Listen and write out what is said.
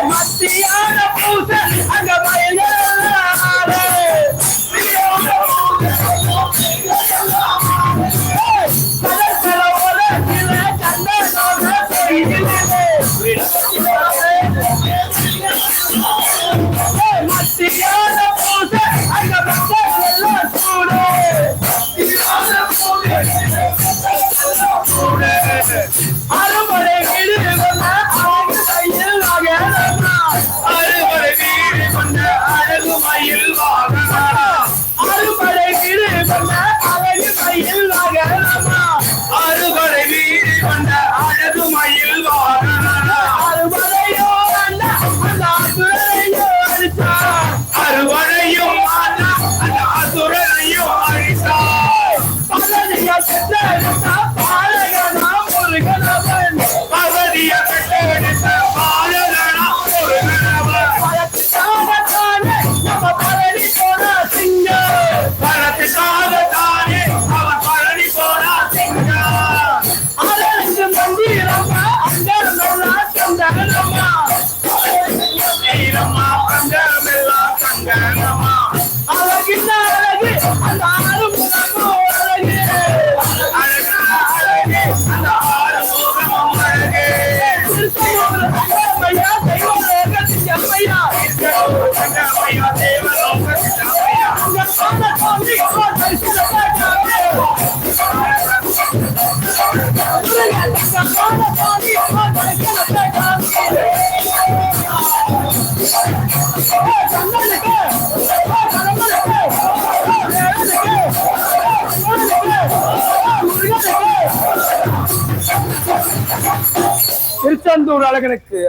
மத்தியான பூச அங்க மயிலாரே மத்தியான பூச அங்க எல்லாம் சூடு அறுவடை வீடு கொண்ட அழகு மயில் வாகனமா அறுவடை வீடு கொண்ட அழகு மயில் வாகனமா அறுவடை வீடு கொண்ட அழகு மயில் வாகனமா அறுவடை வீடு கொண்ட அழகு மயில் வாகனமா அறுவடையோ அந்த அசுரனையோ அழித்தார் அறுவடையும் அந்த அசுரனையோ அழித்தார் பலனைய பெற்றெடுத்த பாலகனா முருகனவன் பகதிய பெற்றெடுத்த பாலகனா முருகனவன் பலத்துக்காகத்தானே நம்ம பழனி போன சிங்கம் பலத்துக்காகத்தானே அவன் பழனி போன சிங்கம் அரசு மந்திரமா அங்கமெல்லாம் சந்தனமா வீரமா அங்கமெல்லாம் சந்தனமா அழகின் அழகு அந்த ஆறுமுகமோ அழகு அழகு அழகு அந்த ஆறுமுகமும் அழகு சங்கமையா தெய்வலோகத்தின் அம்மையா சங்கமையா தெய்வலோகத்தின் அம்மையா அங்க சொன்ன சுவாமி தரிசனத்தை திருச்செந்தூர் அழகனுக்கு